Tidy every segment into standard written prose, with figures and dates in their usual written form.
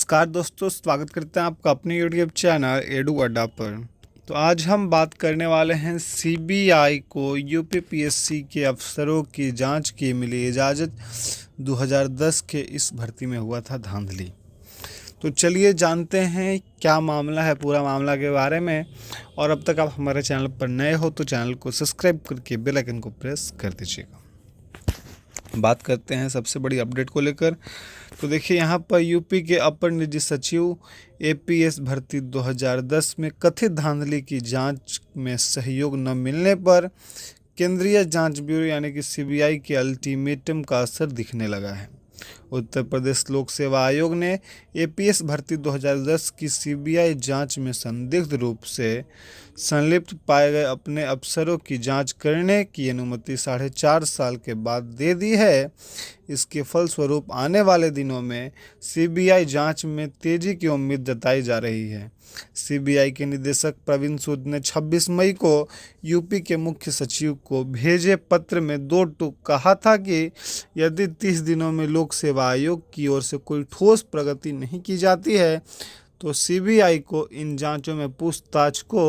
नमस्कार दोस्तों, स्वागत करते हैं आपका अपने यूट्यूब चैनल एडू अड्डा पर। तो आज हम बात करने वाले हैं सीबीआई को यूपीपीएससी के अफसरों की जांच की मिली इजाज़त। 2010 के इस भर्ती में हुआ था धांधली। तो चलिए जानते हैं क्या मामला है, पूरा मामला के बारे में। और अब तक आप हमारे चैनल पर नए हो तो चैनल को सब्सक्राइब करके बेल आइकन को प्रेस कर दीजिएगा। बात करते हैं सबसे बड़ी अपडेट को लेकर। तो देखिए, यहाँ पर यूपी के अपर निजी सचिव एपीएस भर्ती 2010 में कथित धांधली की जांच में सहयोग न मिलने पर केंद्रीय जांच ब्यूरो यानी कि सीबीआई के अल्टीमेटम का असर दिखने लगा है। उत्तर प्रदेश लोक सेवा आयोग ने एपीएस भर्ती 2010 की सीबीआई जांच में संदिग्ध रूप से संलिप्त पाए गए अपने अफसरों की जांच करने की अनुमति 4.5 साल के बाद दे दी है। इसके फलस्वरूप आने वाले दिनों में सीबीआई जांच में तेजी की उम्मीद जताई जा रही है। सीबीआई के निदेशक प्रवीण सूद ने 26 मई को यूपी के मुख्य सचिव को भेजे पत्र में 2 टूक कहा था कि यदि 30 दिनों में लोक सेवा आयोग की ओर से कोई ठोस प्रगति नहीं की जाती है तो सीबीआई को इन जांचों में पूछताछ को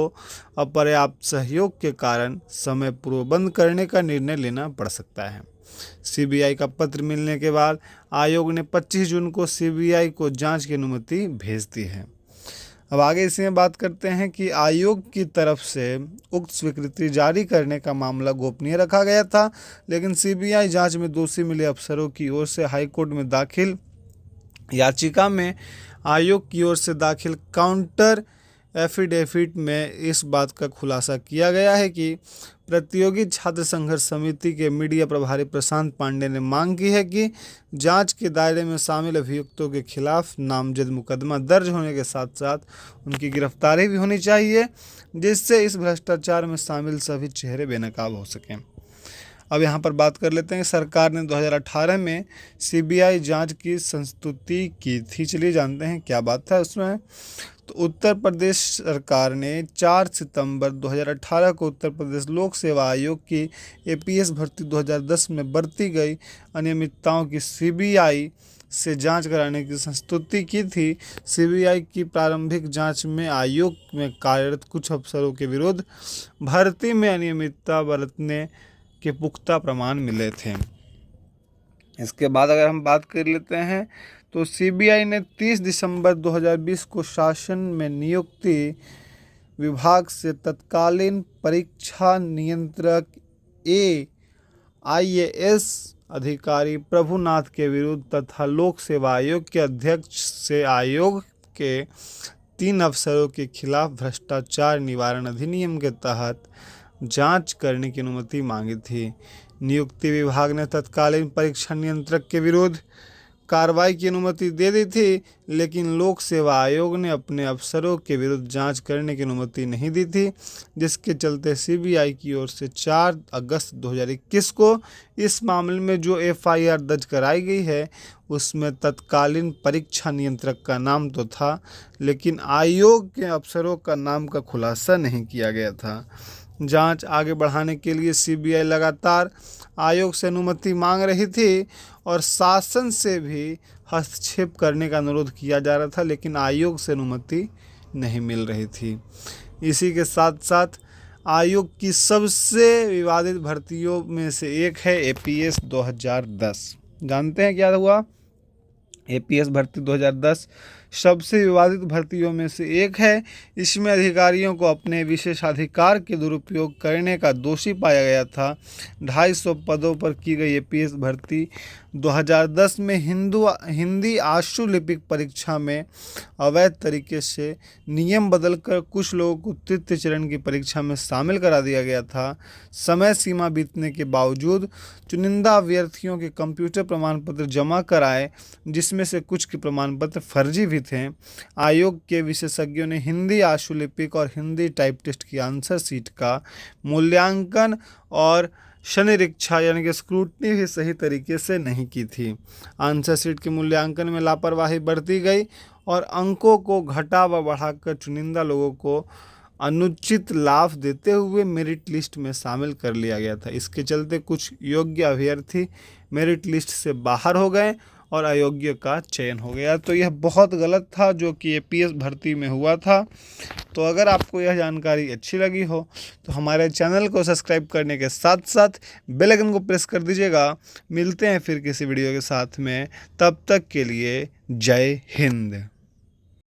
अपर्याप्त सहयोग के कारण समय पूर्व बंद करने का निर्णय लेना पड़ सकता है। सीबीआई का पत्र मिलने के बाद आयोग ने 25 जून को सीबीआई को जांच की अनुमति भेज दी है। अब आगे इसी में बात करते हैं कि आयोग की तरफ से उक्त स्वीकृति जारी करने का मामला गोपनीय रखा गया था, लेकिन सीबीआई जांच में दोषी मिले अफसरों की ओर से हाईकोर्ट में दाखिल याचिका में आयोग की ओर से दाखिल काउंटर एफिडेविट में इस बात का खुलासा किया गया है कि प्रतियोगी छात्र संघर्ष समिति के मीडिया प्रभारी प्रशांत पांडे ने मांग की है कि जांच के दायरे में शामिल अभियुक्तों के खिलाफ नामजद मुकदमा दर्ज होने के साथ साथ उनकी गिरफ्तारी भी होनी चाहिए, जिससे इस भ्रष्टाचार में शामिल सभी चेहरे बेनकाब हो सकें। अब यहाँ पर बात कर लेते हैं। सरकार ने 2018 में सीबीआई जांच की संस्तुति की थी। चलिए जानते हैं क्या बात था उसमें। तो उत्तर प्रदेश सरकार ने 4 सितंबर 2018 को उत्तर प्रदेश लोक सेवा आयोग की एपीएस भर्ती 2010 में बरती गई अनियमितताओं की सीबीआई से जांच कराने की संस्तुति की थी। सीबीआई की प्रारंभिक जांच में आयोग में कार्यरत कुछ अफसरों के विरुद्ध भर्ती में अनियमितता बरतने के पुख्ता प्रमाण मिले थे। इसके बाद अगर हम बात कर लेते हैं तो सीबीआई ने 30 दिसंबर 2020 को शासन में नियुक्ति विभाग से तत्कालीन परीक्षा नियंत्रक आईएएस अधिकारी प्रभुनाथ के विरुद्ध तथा लोक सेवा आयोग के अध्यक्ष से आयोग के 3 अफसरों के खिलाफ भ्रष्टाचार निवारण अधिनियम के तहत जांच करने की अनुमति मांगी थी। नियुक्ति विभाग ने तत्कालीन परीक्षा नियंत्रक के विरुद्ध कार्रवाई की अनुमति दे दी थी, लेकिन लोक सेवा आयोग ने अपने अफसरों के विरुद्ध जांच करने की अनुमति नहीं दी थी, जिसके चलते सीबीआई की ओर से 4 अगस्त 2021 को इस मामले में जो एफआईआर दर्ज कराई गई है उसमें तत्कालीन परीक्षा नियंत्रक का नाम तो था, लेकिन आयोग के अफसरों का नाम का खुलासा नहीं किया गया था। जांच आगे बढ़ाने के लिए सीबीआई लगातार आयोग से अनुमति मांग रही थी और शासन से भी हस्तक्षेप करने का अनुरोध किया जा रहा था, लेकिन आयोग से अनुमति नहीं मिल रही थी। इसी के साथ साथ आयोग की सबसे विवादित भर्तियों में से एक है एपीएस 2010। जानते हैं क्या हुआ? एपीएस भर्ती 2010 सबसे विवादित भर्तियों में से एक है। इसमें अधिकारियों को अपने विशेषाधिकार के दुरुपयोग करने का दोषी पाया गया था। 250 पदों पर की गई एपीएस भर्ती 2010 में हिंदी आशुलिपिक परीक्षा में अवैध तरीके से नियम बदलकर कुछ लोगों को तृतीय चरण की परीक्षा में शामिल करा दिया गया था। समय सीमा बीतने के बावजूद चुनिंदा अभ्यर्थियों के कंप्यूटर प्रमाण पत्र जमा कराए, जिसमें से कुछ के प्रमाण पत्र फर्जी भी थे। आयोग के विशेषज्ञों ने हिंदी आशुलिपिक और हिंदी टाइप टेस्ट की आंसर शीट का मूल्यांकन और शनिरीक्षा यानी कि स्क्रूटनी भी सही तरीके से नहीं की थी। आंसर शीट के मूल्यांकन में लापरवाही बरती गई और अंकों को घटा व बढ़ाकर चुनिंदा लोगों को अनुचित लाभ देते हुए मेरिट लिस्ट में शामिल कर लिया गया था। इसके चलते कुछ योग्य अभ्यर्थी मेरिट लिस्ट से बाहर हो गए और अयोग्य का चयन हो गया। तो यह बहुत गलत था जो कि एपीएस भर्ती में हुआ था। तो अगर आपको यह जानकारी अच्छी लगी हो तो हमारे चैनल को सब्सक्राइब करने के साथ साथ बेल आइकन को प्रेस कर दीजिएगा। मिलते हैं फिर किसी वीडियो के साथ में, तब तक के लिए जय हिंद।